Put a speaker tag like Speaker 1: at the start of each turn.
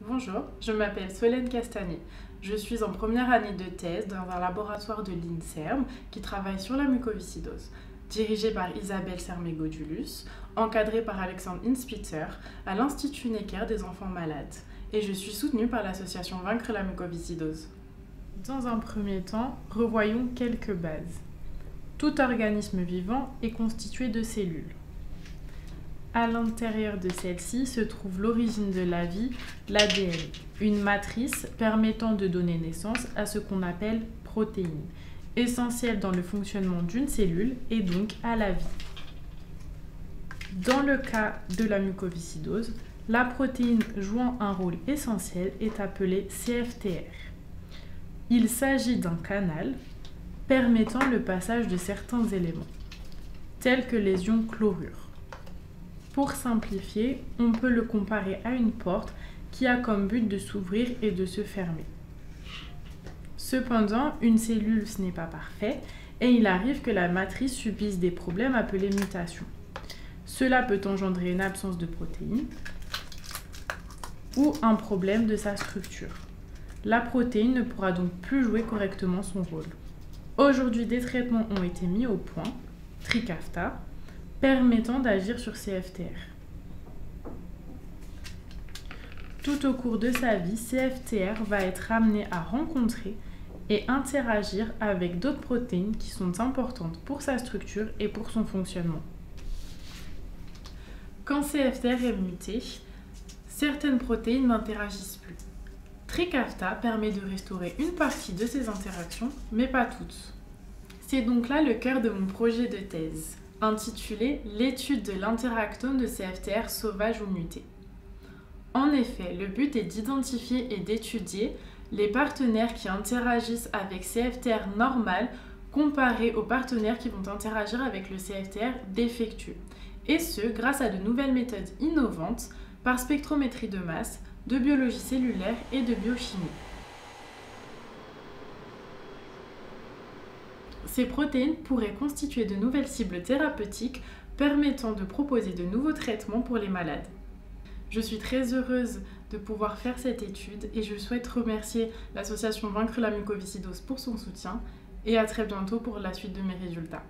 Speaker 1: Bonjour, je m'appelle Solène Castagnet. Je suis en première année de thèse dans un laboratoire de l'INSERM qui travaille sur la mucoviscidose, dirigé par Isabelle Sermégodulus, encadré par Alexandre Inspitzer à l'Institut Necker des enfants malades, et je suis soutenue par l'association Vaincre la mucoviscidose. Dans un premier temps, revoyons quelques bases. Tout organisme vivant est constitué de cellules. À l'intérieur de celle-ci se trouve l'origine de la vie, l'ADN, une matrice permettant de donner naissance à ce qu'on appelle protéines, essentielles dans le fonctionnement d'une cellule et donc à la vie. Dans le cas de la mucoviscidose, la protéine jouant un rôle essentiel est appelée CFTR. Il s'agit d'un canal permettant le passage de certains éléments, tels que les ions chlorure. Pour simplifier, on peut le comparer à une porte qui a comme but de s'ouvrir et de se fermer. Cependant, une cellule, ce n'est pas parfait et il arrive que la matrice subisse des problèmes appelés mutations. Cela peut engendrer une absence de protéines ou un problème de sa structure. La protéine ne pourra donc plus jouer correctement son rôle. Aujourd'hui, des traitements ont été mis au point, Trikafta, permettant d'agir sur CFTR. Tout au cours de sa vie, CFTR va être amené à rencontrer et interagir avec d'autres protéines qui sont importantes pour sa structure et pour son fonctionnement. Quand CFTR est muté, certaines protéines n'interagissent plus. Trikafta permet de restaurer une partie de ces interactions, mais pas toutes. C'est donc là le cœur de mon projet de thèse, intitulé « L'étude de l'interactome de CFTR sauvage ou muté ». En effet, le but est d'identifier et d'étudier les partenaires qui interagissent avec CFTR normal comparés aux partenaires qui vont interagir avec le CFTR défectueux, et ce grâce à de nouvelles méthodes innovantes par spectrométrie de masse, de biologie cellulaire et de biochimie. Ces protéines pourraient constituer de nouvelles cibles thérapeutiques permettant de proposer de nouveaux traitements pour les malades. Je suis très heureuse de pouvoir faire cette étude et je souhaite remercier l'association Vaincre la mucoviscidose pour son soutien et à très bientôt pour la suite de mes résultats.